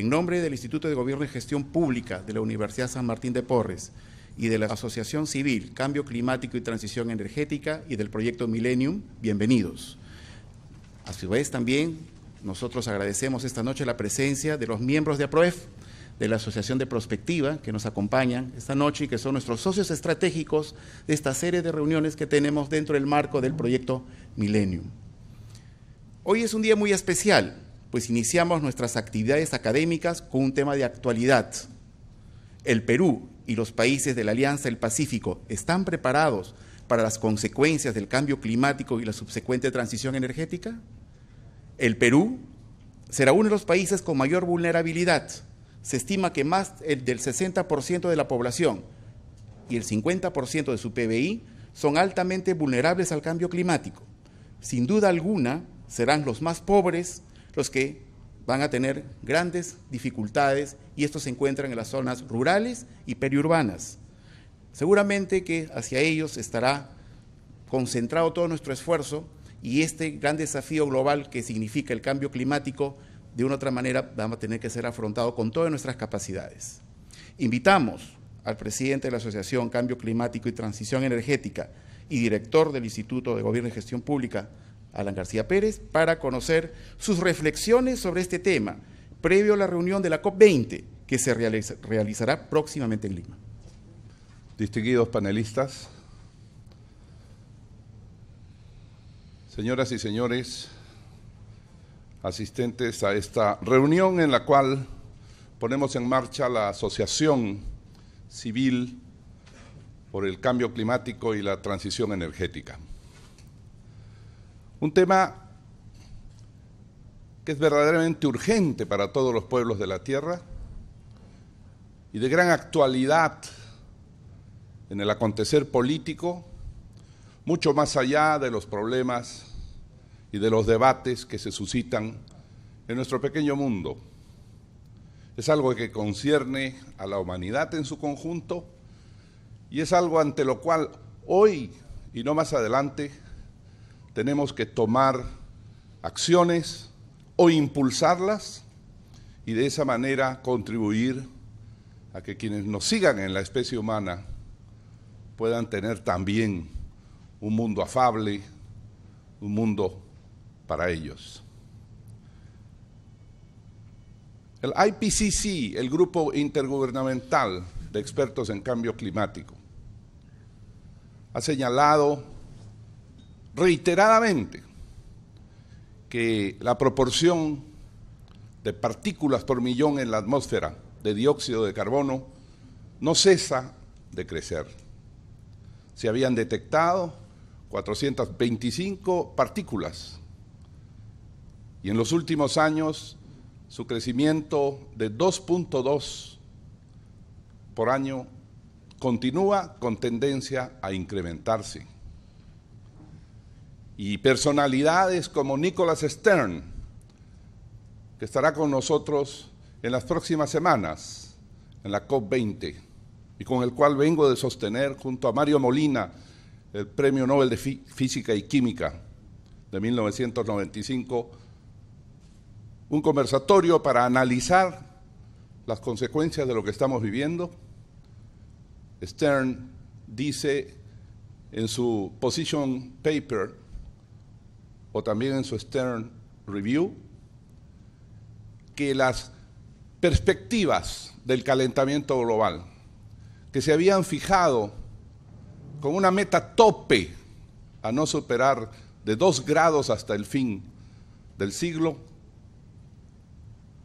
en nombre del Instituto de Gobierno y Gestión Pública de la Universidad San Martín de Porres y de la Asociación Civil Cambio Climático y Transición Energética y del Proyecto Millennium, bienvenidos. A su vez también nosotros agradecemos esta noche la presencia de los miembros de APROEF, de la Asociación de Prospectiva, que nos acompañan esta noche y que son nuestros socios estratégicos de esta serie de reuniones que tenemos dentro del marco del Proyecto Millennium. Hoy es un día muy especial, pues iniciamos nuestras actividades académicas con un tema de actualidad. ¿El Perú y los países de la Alianza del Pacífico están preparados para las consecuencias del cambio climático y la subsecuente transición energética? El Perú será uno de los países con mayor vulnerabilidad. Se estima que más del 60% de la población y el 50% de su PBI son altamente vulnerables al cambio climático. Sin duda alguna, serán los más pobres los que van a tener grandes dificultades, y estos se encuentran en las zonas rurales y periurbanas. Seguramente que hacia ellos estará concentrado todo nuestro esfuerzo, y este gran desafío global que significa el cambio climático, de una u otra manera, va a tener que ser afrontado con todas nuestras capacidades. Invitamos al presidente de la Asociación Cambio Climático y Transición Energética y director del Instituto de Gobierno y Gestión Pública, Alan García Pérez, para conocer sus reflexiones sobre este tema, previo a la reunión de la COP20, que se realizará próximamente en Lima. Distinguidos panelistas, señoras y señores, asistentes a esta reunión en la cual ponemos en marcha la Asociación Civil por el Cambio Climático y la Transición Energética. Un tema que es verdaderamente urgente para todos los pueblos de la Tierra y de gran actualidad en el acontecer político, mucho más allá de los problemas y de los debates que se suscitan en nuestro pequeño mundo. Es algo que concierne a la humanidad en su conjunto y es algo ante lo cual hoy y no más adelante tenemos que tomar acciones o impulsarlas y de esa manera contribuir a que quienes nos sigan en la especie humana puedan tener también un mundo afable, un mundo para ellos. El IPCC, el Grupo Intergubernamental de Expertos en Cambio Climático, ha señalado reiteradamente que la proporción de partículas por millón en la atmósfera de dióxido de carbono no cesa de crecer. Se habían detectado 425 partículas y en los últimos años su crecimiento de 2.2 por año continúa con tendencia a incrementarse. Y personalidades como Nicholas Stern, que estará con nosotros en las próximas semanas en la COP20 y con el cual vengo de sostener junto a Mario Molina el Premio Nobel de Física y Química de 1995, un conversatorio para analizar las consecuencias de lo que estamos viviendo. Stern dice en su position paper o también en su Stern Review que las perspectivas del calentamiento global que se habían fijado con una meta tope a no superar de 2 grados hasta el fin del siglo,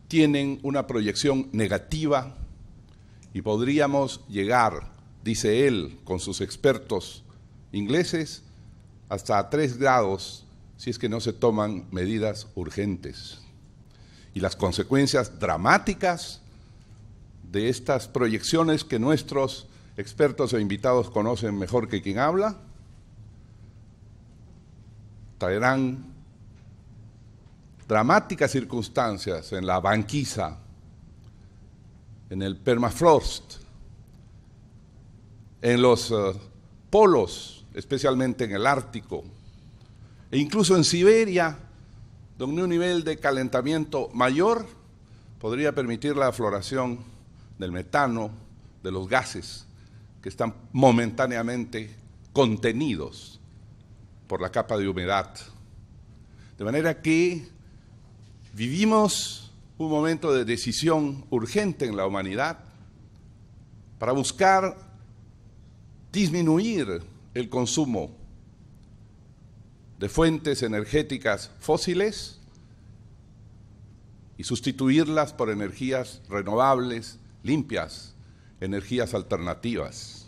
tienen una proyección negativa y podríamos llegar, dice él, con sus expertos ingleses, hasta 3 grados si es que no se toman medidas urgentes. Y las consecuencias dramáticas de estas proyecciones que nuestros expertos e invitados conocen mejor que quien habla, traerán dramáticas circunstancias en la banquisa, en el permafrost, en los polos, especialmente en el Ártico, e incluso en Siberia, donde un nivel de calentamiento mayor podría permitir la afloración del metano, de los gases que están momentáneamente contenidos por la capa de humedad. De manera que vivimos un momento de decisión urgente en la humanidad para buscar disminuir el consumo de fuentes energéticas fósiles y sustituirlas por energías renovables, limpias, energías alternativas.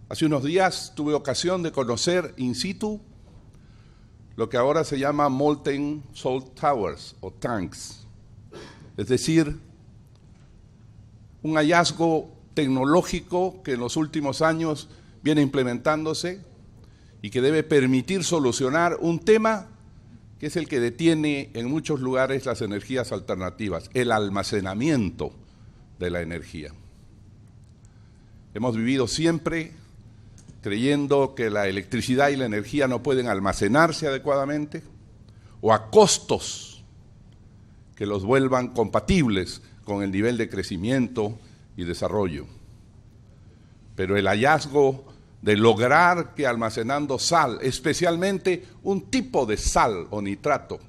Hace unos días tuve ocasión de conocer in situ lo que ahora se llama Molten Salt Towers o tanks, es decir, un hallazgo tecnológico que en los últimos años viene implementándose y que debe permitir solucionar un tema que es el que detiene en muchos lugares las energías alternativas, el almacenamiento de la energía. Hemos vivido siempre creyendo que la electricidad y la energía no pueden almacenarse adecuadamente o a costos que los vuelvan compatibles con el nivel de crecimiento y desarrollo. Pero el hallazgo de lograr que almacenando sal, especialmente un tipo de sal o nitrato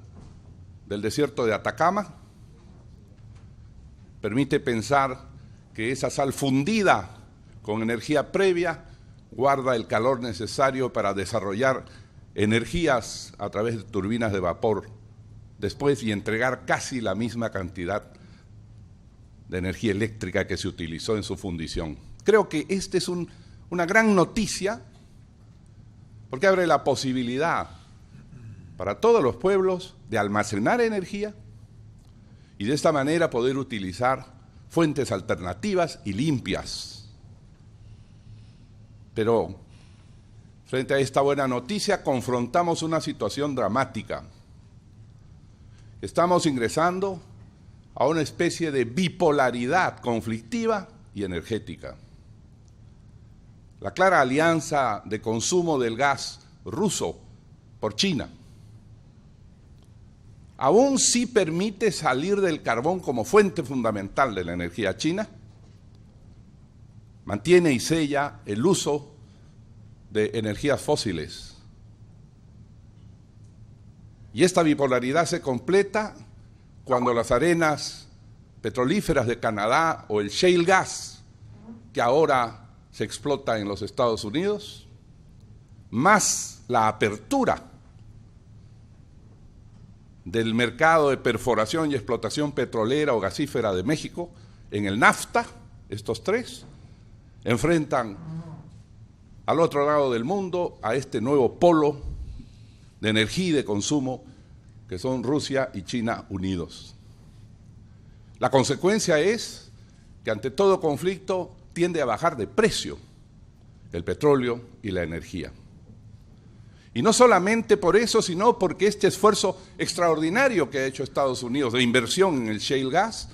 del desierto de Atacama, permite pensar que esa sal fundida con energía previa guarda el calor necesario para desarrollar energías a través de turbinas de vapor después y entregar casi la misma cantidad de energía eléctrica que se utilizó en su fundición. Creo que esta es una gran noticia porque abre la posibilidad para todos los pueblos de almacenar energía y de esta manera poder utilizar fuentes alternativas y limpias. Pero frente a esta buena noticia confrontamos una situación dramática. Estamos ingresando a una especie de bipolaridad conflictiva y energética. La clara alianza de consumo del gas ruso por China aún sí permite salir del carbón como fuente fundamental de la energía china, mantiene y sella el uso de energías fósiles. Y esta bipolaridad se completa cuando las arenas petrolíferas de Canadá o el shale gas, que ahora se explota en los Estados Unidos, más la apertura del mercado de perforación y explotación petrolera o gasífera de México en el NAFTA, estos tres, enfrentan al otro lado del mundo a este nuevo polo de energía y de consumo que son Rusia y China unidos. La consecuencia es que ante todo conflicto tiende a bajar de precio el petróleo y la energía. Y no solamente por eso, sino porque este esfuerzo extraordinario que ha hecho Estados Unidos de inversión en el shale gas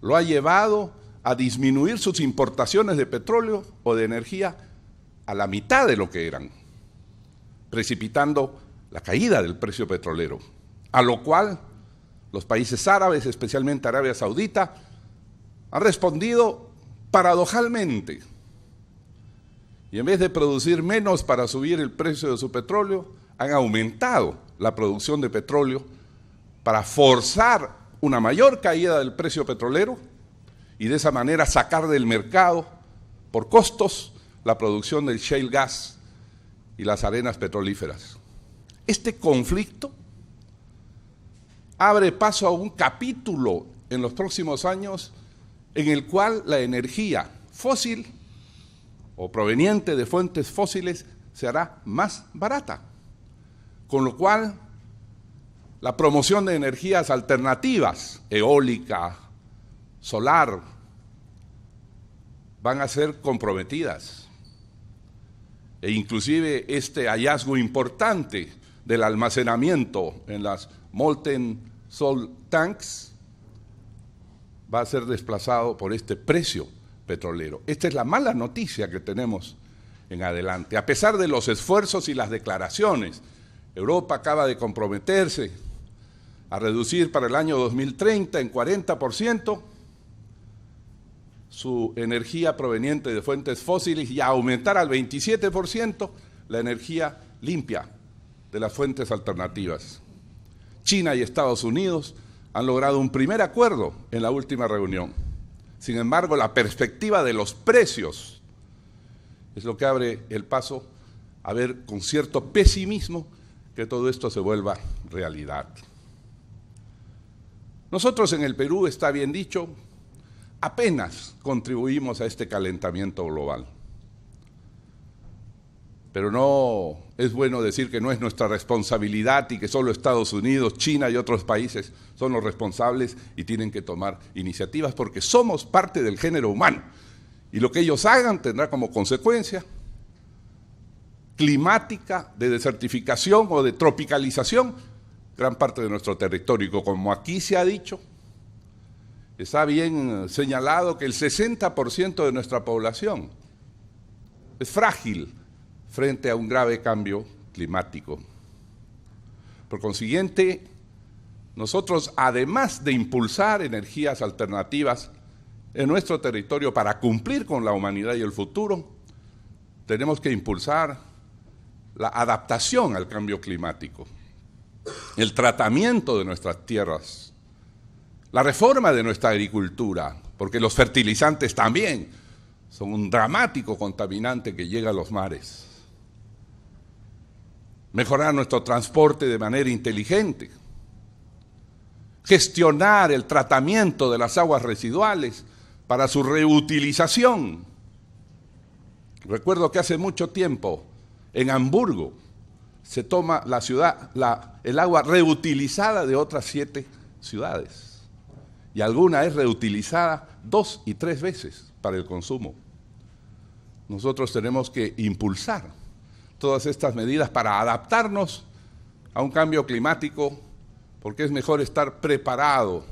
lo ha llevado a disminuir sus importaciones de petróleo o de energía a la mitad de lo que eran, precipitando la caída del precio petrolero, a lo cual los países árabes, especialmente Arabia Saudita, han respondido paradojalmente. Y en vez de producir menos para subir el precio de su petróleo, han aumentado la producción de petróleo para forzar una mayor caída del precio petrolero y de esa manera sacar del mercado por costos la producción del shale gas y las arenas petrolíferas. Este conflicto abre paso a un capítulo en los próximos años en el cual la energía fósil o proveniente de fuentes fósiles se hará más barata, con lo cual la promoción de energías alternativas, eólica, solar, van a ser comprometidas. E inclusive este hallazgo importante del almacenamiento en las Molten Salt Tanks va a ser desplazado por este precio petrolero. Esta es la mala noticia que tenemos en adelante. A pesar de los esfuerzos y las declaraciones, Europa acaba de comprometerse a reducir para el año 2030 en 40% su energía proveniente de fuentes fósiles y a aumentar al 27% la energía limpia de las fuentes alternativas. China y Estados Unidos han logrado un primer acuerdo en la última reunión. Sin embargo, la perspectiva de los precios es lo que abre el paso a ver con cierto pesimismo que todo esto se vuelva realidad. Nosotros en el Perú, está bien dicho, apenas contribuimos a este calentamiento global. Pero no es bueno decir que no es nuestra responsabilidad y que solo Estados Unidos, China y otros países son los responsables y tienen que tomar iniciativas porque somos parte del género humano. Y lo que ellos hagan tendrá como consecuencia climática, de desertificación o de tropicalización gran parte de nuestro territorio. Y como aquí se ha dicho, está bien señalado que el 60% de nuestra población es frágil frente a un grave cambio climático. Por consiguiente, nosotros, además de impulsar energías alternativas en nuestro territorio para cumplir con la humanidad y el futuro, tenemos que impulsar la adaptación al cambio climático, el tratamiento de nuestras tierras, la reforma de nuestra agricultura, porque los fertilizantes también son un dramático contaminante que llega a los mares. Mejorar nuestro transporte de manera inteligente, gestionar el tratamiento de las aguas residuales para su reutilización. Recuerdo que hace mucho tiempo en Hamburgo se toma el agua reutilizada de otras 7 ciudades y alguna es reutilizada 2 y 3 veces para el consumo. Nosotros tenemos que impulsar todas estas medidas para adaptarnos a un cambio climático, porque es mejor estar preparado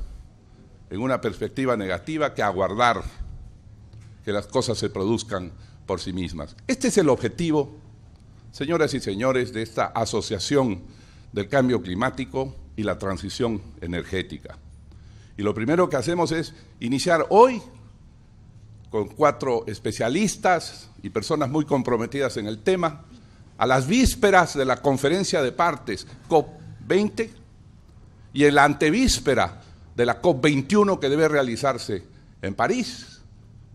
en una perspectiva negativa que aguardar que las cosas se produzcan por sí mismas. Este es el objetivo, señoras y señores, de esta Asociación del Cambio Climático y la Transición Energética. Y lo primero que hacemos es iniciar hoy con 4 especialistas y personas muy comprometidas en el tema, a las vísperas de la conferencia de partes COP20 y en la antevíspera de la COP21 que debe realizarse en París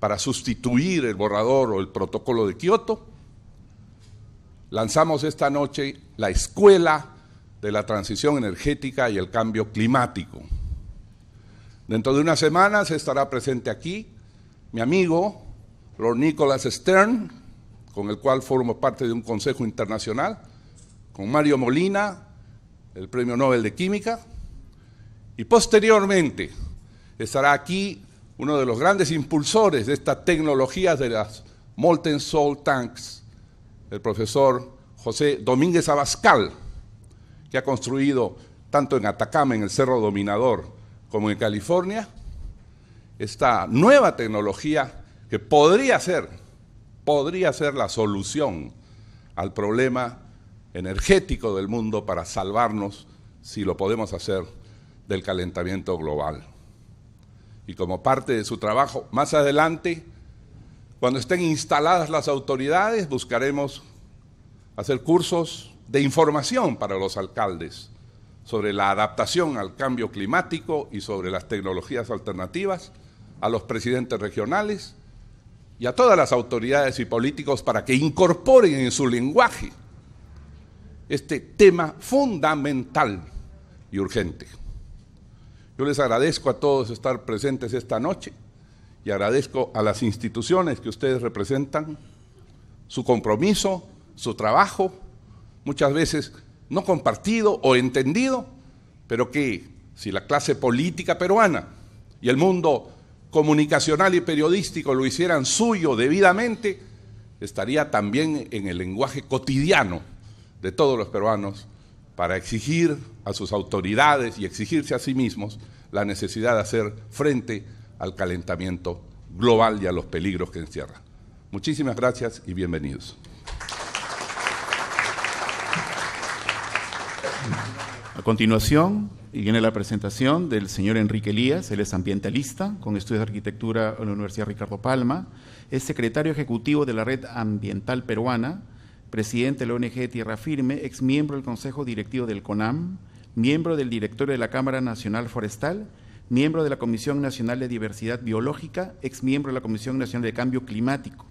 para sustituir el borrador o el protocolo de Kioto. Lanzamos esta noche la Escuela de la Transición Energética y el Cambio Climático. Dentro de unas semanas estará presente aquí mi amigo Lord Nicholas Stern, con el cual formo parte de un consejo internacional, con Mario Molina, el Premio Nobel de Química, y posteriormente estará aquí uno de los grandes impulsores de estas tecnologías de las Molten Salt Tanks, el profesor José Domínguez Abascal, que ha construido tanto en Atacama, en el Cerro Dominador, como en California, esta nueva tecnología que podría ser la solución al problema energético del mundo para salvarnos, si lo podemos hacer, del calentamiento global. Y como parte de su trabajo, más adelante, cuando estén instaladas las autoridades, buscaremos hacer cursos de información para los alcaldes sobre la adaptación al cambio climático y sobre las tecnologías alternativas, a los presidentes regionales y a todas las autoridades y políticos para que incorporen en su lenguaje este tema fundamental y urgente. Yo les agradezco a todos estar presentes esta noche y agradezco a las instituciones que ustedes representan su compromiso, su trabajo, muchas veces no compartido o entendido, pero que si la clase política peruana y el mundo comunicacional y periodístico lo hicieran suyo debidamente, estaría también en el lenguaje cotidiano de todos los peruanos para exigir a sus autoridades y exigirse a sí mismos la necesidad de hacer frente al calentamiento global y a los peligros que encierra. Muchísimas gracias y bienvenidos. A continuación, viene la presentación del señor Enrique Elías. Él es ambientalista con estudios de arquitectura en la Universidad Ricardo Palma, es secretario ejecutivo de la Red Ambiental Peruana, presidente de la ONG Tierra Firme, ex miembro del Consejo Directivo del CONAM, miembro del directorio de la Cámara Nacional Forestal, miembro de la Comisión Nacional de Diversidad Biológica, ex miembro de la Comisión Nacional de Cambio Climático.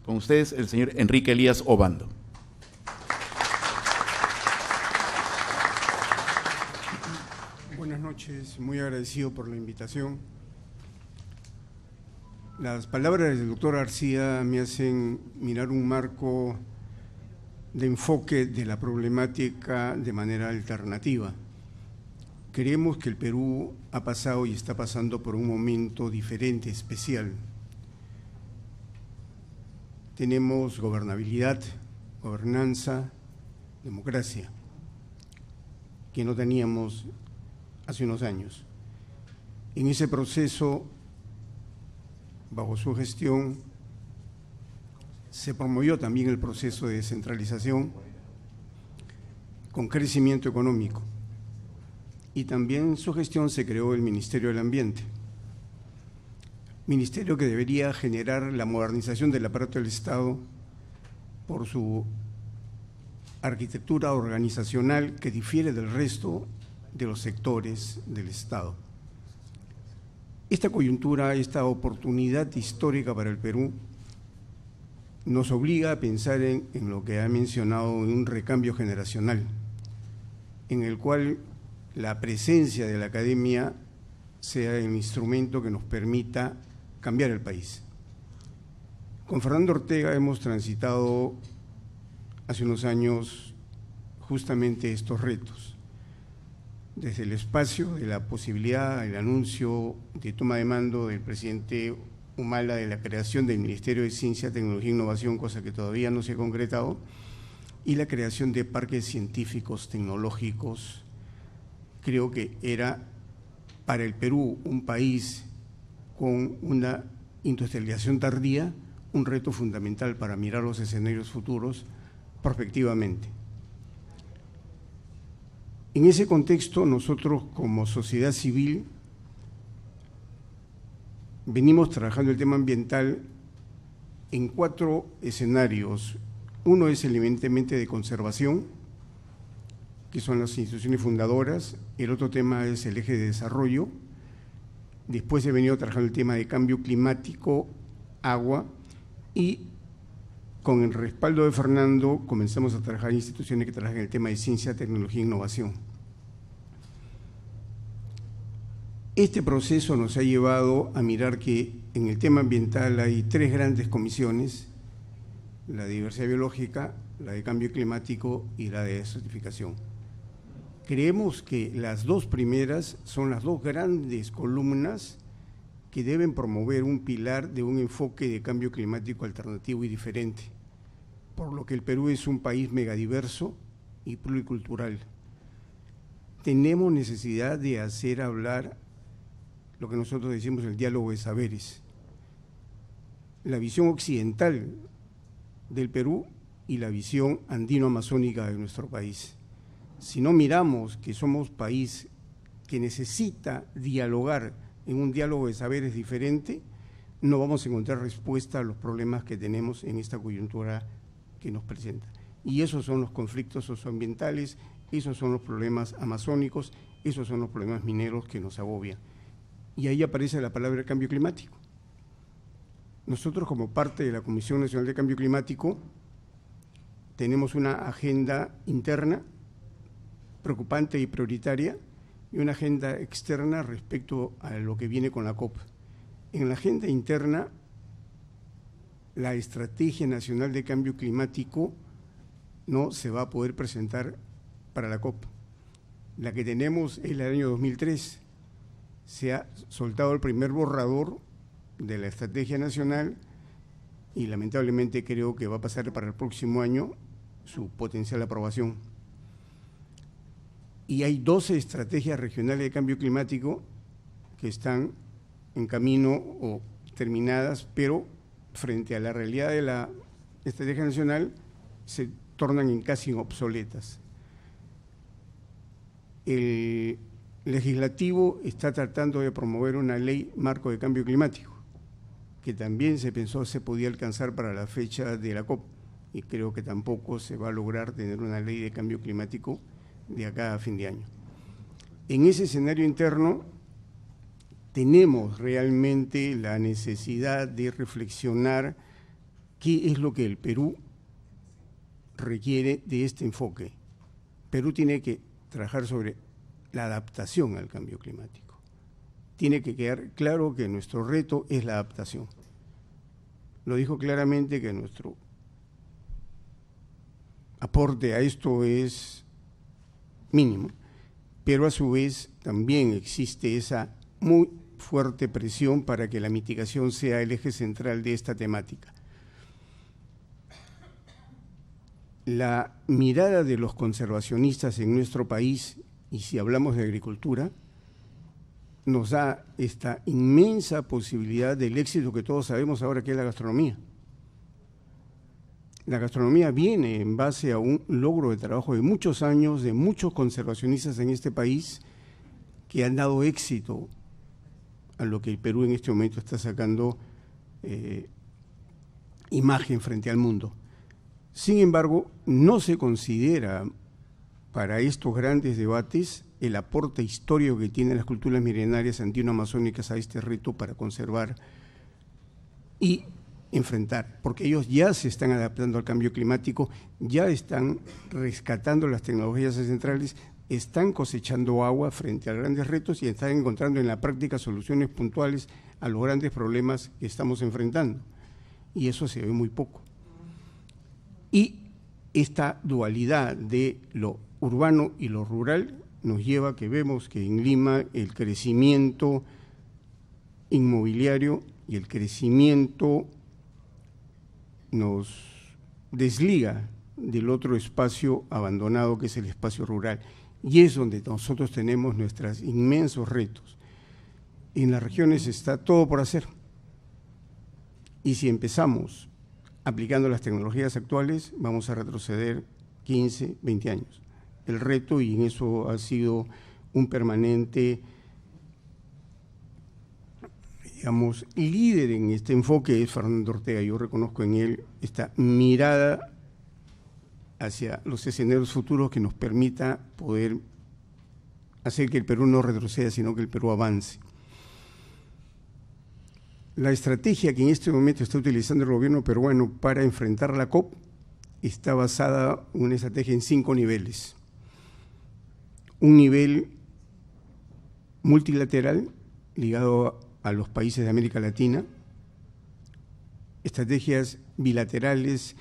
Con ustedes, el señor Enrique Elías Obando. Buenas noches, muy agradecido por la invitación. Las palabras del doctor García me hacen mirar un marco de enfoque de la problemática de manera alternativa. Creemos que el Perú ha pasado y está pasando por un momento diferente, especial. Tenemos gobernabilidad, gobernanza, democracia, que no teníamos hace unos años. En ese proceso, bajo su gestión, se promovió también el proceso de descentralización con crecimiento económico. Y también en su gestión se creó el Ministerio del Ambiente, ministerio que debería generar la modernización del aparato del Estado por su arquitectura organizacional que difiere del resto de los sectores del Estado. Esta coyuntura, esta oportunidad histórica para el Perú, nos obliga a pensar en lo que ha mencionado, en un recambio generacional, en el cual la presencia de la academia sea el instrumento que nos permita cambiar el país. Con Fernando Ortega hemos transitado hace unos años justamente estos retos. Desde el espacio de la posibilidad, el anuncio de toma de mando del presidente Humala de la creación del Ministerio de Ciencia, Tecnología e Innovación, cosa que todavía no se ha concretado, y la creación de parques científicos, tecnológicos. Creo que era para el Perú, un país con una industrialización tardía, un reto fundamental para mirar los escenarios futuros prospectivamente. En ese contexto, nosotros como sociedad civil venimos trabajando el tema ambiental en 4 escenarios. Uno es evidentemente de conservación, que son las instituciones fundadoras. El otro tema es el eje de desarrollo. Después he venido trabajando el tema de cambio climático, agua, y con el respaldo de Fernando comenzamos a trabajar instituciones que trabajan el tema de ciencia, tecnología e innovación. Este proceso nos ha llevado a mirar que en el tema ambiental hay 3 grandes comisiones: la de diversidad biológica, la de cambio climático y la de desertificación. Creemos que las 2 primeras son las 2 grandes columnas que deben promover un pilar de un enfoque de cambio climático alternativo y diferente, por lo que el Perú es un país megadiverso y pluricultural. Tenemos necesidad de hacer hablar lo que nosotros decimos el diálogo de saberes, la visión occidental del Perú y la visión andino-amazónica de nuestro país. Si no miramos que somos país que necesita dialogar en un diálogo de saberes diferente, no vamos a encontrar respuesta a los problemas que tenemos en esta coyuntura que nos presenta. Y esos son los conflictos socioambientales, esos son los problemas amazónicos, esos son los problemas mineros que nos agobian. Y ahí aparece la palabra cambio climático. Nosotros, como parte de la Comisión Nacional de Cambio Climático, tenemos una agenda interna preocupante y prioritaria y una agenda externa respecto a lo que viene con la COP. En la agenda interna, la Estrategia Nacional de Cambio Climático no se va a poder presentar para la COP. La que tenemos es la del año 2003. Se ha soltado el primer borrador de la Estrategia Nacional y lamentablemente creo que va a pasar para el próximo año su potencial aprobación. Y hay 12 estrategias regionales de cambio climático que están en camino o terminadas, pero frente a la realidad de la Estrategia Nacional se tornan en casi obsoletas. el legislativo está tratando de promover una ley marco de cambio climático, que también se pensó se podía alcanzar para la fecha de la COP, y creo que tampoco se va a lograr tener una ley de cambio climático de acá a fin de año. En ese escenario interno tenemos realmente la necesidad de reflexionar qué es lo que el Perú requiere de este enfoque. Perú tiene que trabajar sobre la adaptación al cambio climático. Tiene que quedar claro que nuestro reto es la adaptación. Lo dijo claramente que nuestro aporte a esto es mínimo, pero a su vez también existe esa muy fuerte presión para que la mitigación sea el eje central de esta temática. La mirada de los conservacionistas en nuestro país, y si hablamos de agricultura, nos da esta inmensa posibilidad del éxito que todos sabemos ahora que es la gastronomía. La gastronomía viene en base a un logro de trabajo de muchos años, de muchos conservacionistas en este país, que han dado éxito a lo que el Perú en este momento está sacando imagen frente al mundo. Sin embargo, no se considera para estos grandes debates el aporte histórico que tienen las culturas milenarias andino-amazónicas a este reto para conservar y enfrentar, porque ellos ya se están adaptando al cambio climático, ya están rescatando las tecnologías ancestrales, están cosechando agua frente a grandes retos y están encontrando en la práctica soluciones puntuales a los grandes problemas que estamos enfrentando. Y eso se ve muy poco. Y esta dualidad de lo urbano y lo rural nos lleva a que vemos que en Lima el crecimiento inmobiliario y el crecimiento nos desliga del otro espacio abandonado que es el espacio rural. Y es donde nosotros tenemos nuestros inmensos retos. En las regiones está todo por hacer. Y si empezamos aplicando las tecnologías actuales, vamos a retroceder 15, 20 años. El reto, y en eso ha sido un permanente, digamos, líder en este enfoque, es Fernando Ortega. Yo reconozco en él esta mirada hacia los escenarios futuros que nos permita poder hacer que el Perú no retroceda, sino que el Perú avance. La estrategia que en este momento está utilizando el gobierno peruano para enfrentar la COP está basada en una estrategia en 5 niveles. Un nivel multilateral ligado a los países de América Latina, estrategias bilaterales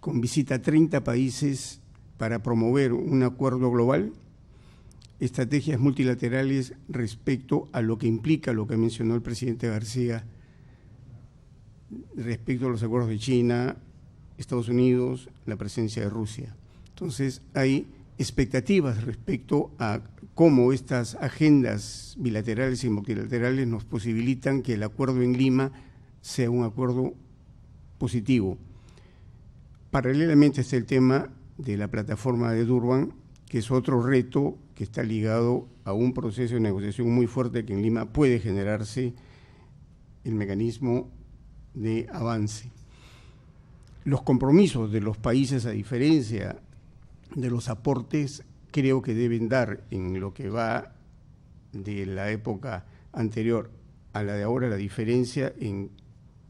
con visita a 30 países para promover un acuerdo global, estrategias multilaterales respecto a lo que implica lo que mencionó el presidente García respecto a los acuerdos de China, Estados Unidos, la presencia de Rusia. Entonces, hay expectativas respecto a cómo estas agendas bilaterales y multilaterales nos posibilitan que el acuerdo en Lima sea un acuerdo positivo. Paralelamente está el tema de la plataforma de Durban, que es otro reto que está ligado a un proceso de negociación muy fuerte que en Lima puede generarse el mecanismo de avance. Los compromisos de los países, a diferencia de los aportes, creo que deben dar en lo que va de la época anterior a la de ahora. La diferencia en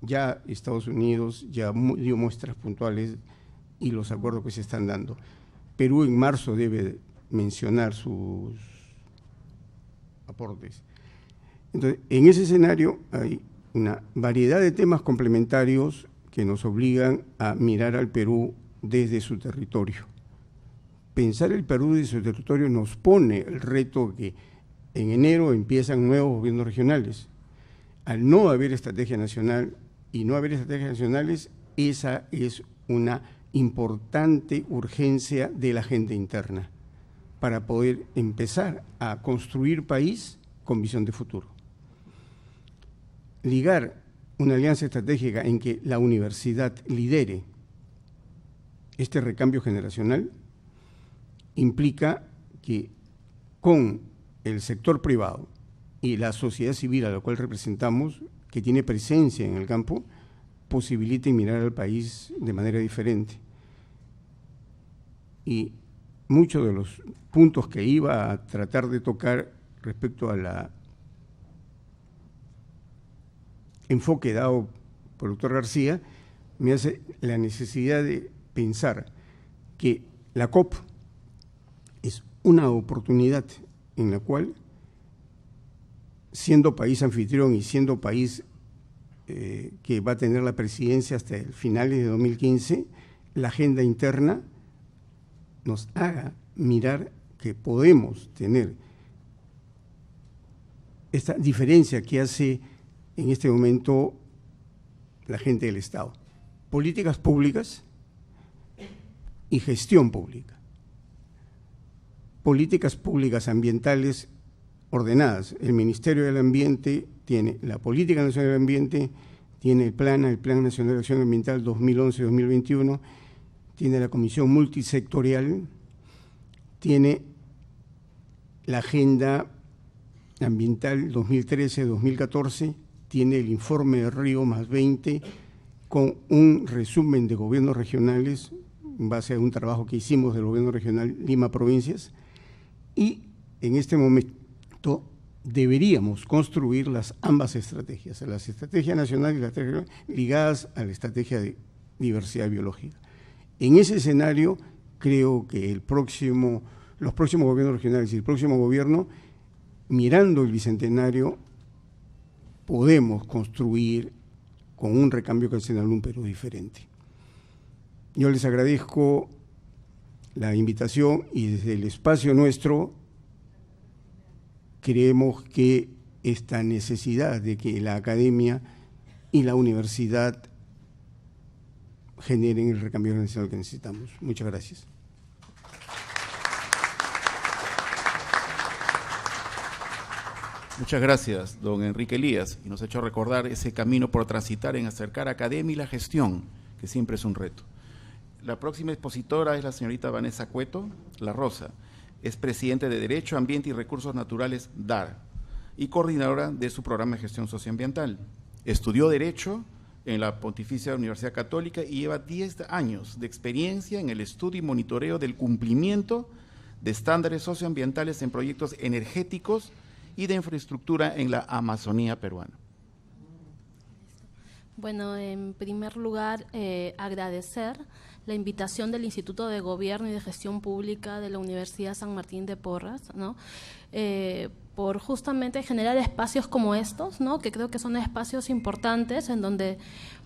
ya Estados Unidos ya dio muestras puntuales y los acuerdos que se están dando. Perú en marzo debe mencionar sus aportes. Entonces, en ese escenario hay una variedad de temas complementarios que nos obligan a mirar al Perú desde su territorio. Pensar el Perú desde su territorio nos pone el reto que en enero empiezan nuevos gobiernos regionales. Al no haber estrategia nacional y no haber estrategias nacionales, esa es una importante urgencia de la agenda interna para poder empezar a construir país con visión de futuro. Ligar una alianza estratégica en que la universidad lidere este recambio generacional implica que con el sector privado y la sociedad civil a la cual representamos, que tiene presencia en el campo, posibilite mirar al país de manera diferente. Y muchos de los puntos que iba a tratar de tocar respecto a la enfoque dado por el doctor García, me hace la necesidad de pensar que la COP es una oportunidad en la cual, siendo país anfitrión y siendo país que va a tener la presidencia hasta el finales de 2015, la agenda interna nos haga mirar que podemos tener esta diferencia que hace en este momento la gente del Estado. Políticas públicas y gestión pública. Políticas públicas ambientales ordenadas. El Ministerio del Ambiente tiene la Política Nacional del Ambiente, tiene el Plan Nacional de Acción Ambiental 2011-2021, tiene la Comisión Multisectorial, tiene la Agenda Ambiental 2013-2014, tiene el Informe de Río +20, con un resumen de gobiernos regionales, en base a un trabajo que hicimos del gobierno regional Lima Provincias, y en este momento deberíamos construir ambas estrategias, la estrategia nacional y la estrategia ligadas a la estrategia de diversidad biológica. En ese escenario, creo que los próximos gobiernos regionales y el próximo gobierno, mirando el bicentenario, podemos construir con un recambio cancional un Perú diferente. Yo les agradezco la invitación y desde el espacio nuestro creemos que esta necesidad de que la academia y la universidad generen el recambio nacional que necesitamos. Muchas gracias. Muchas gracias, don Enrique Elías, y nos ha hecho recordar ese camino por transitar en acercar academia y la gestión, que siempre es un reto. La próxima expositora es la señorita Vanessa Cueto La Rosa, es presidente de Derecho, Ambiente y Recursos Naturales DAR y coordinadora de su programa de gestión socioambiental. Estudió Derecho en la Pontificia Universidad Católica y lleva 10 años de experiencia en el estudio y monitoreo del cumplimiento de estándares socioambientales en proyectos energéticos y de infraestructura en la Amazonía peruana. Bueno, en primer lugar, agradecer la invitación del Instituto de Gobierno y de Gestión Pública de la Universidad San Martín de Porres, ¿no? Por justamente generar espacios como estos, ¿no? Que creo que son espacios importantes en donde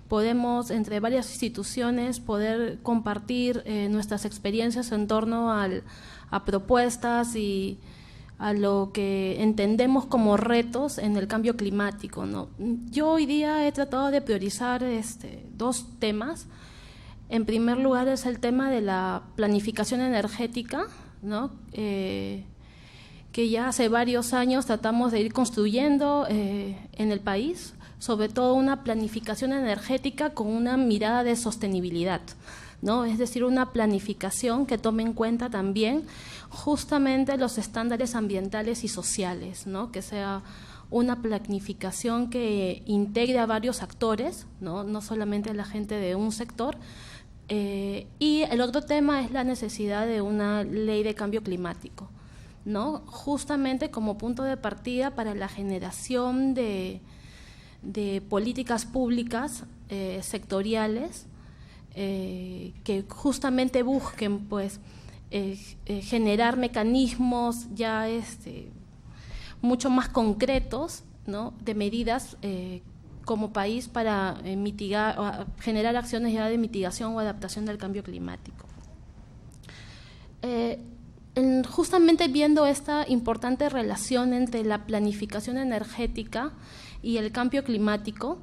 podemos, entre varias instituciones, poder compartir nuestras experiencias en torno a propuestas y a lo que entendemos como retos en el cambio climático, ¿no? Yo hoy día he tratado de priorizar dos temas. En primer lugar es el tema de la planificación energética, ¿no? Que ya hace varios años tratamos de ir construyendo en el país, sobre todo una planificación energética con una mirada de sostenibilidad, ¿no? Es decir, una planificación que tome en cuenta también justamente los estándares ambientales y sociales, ¿no? Que sea una planificación que integre a varios actores, no solamente a la gente de un sector. Y el otro tema es la necesidad de una ley de cambio climático, ¿no? Justamente como punto de partida para la generación de políticas públicas sectoriales que justamente busquen, pues, generar mecanismos ya mucho más concretos, ¿no? De medidas como país para mitigar o generar acciones ya de mitigación o adaptación del cambio climático. Justamente viendo esta importante relación entre la planificación energética y el cambio climático,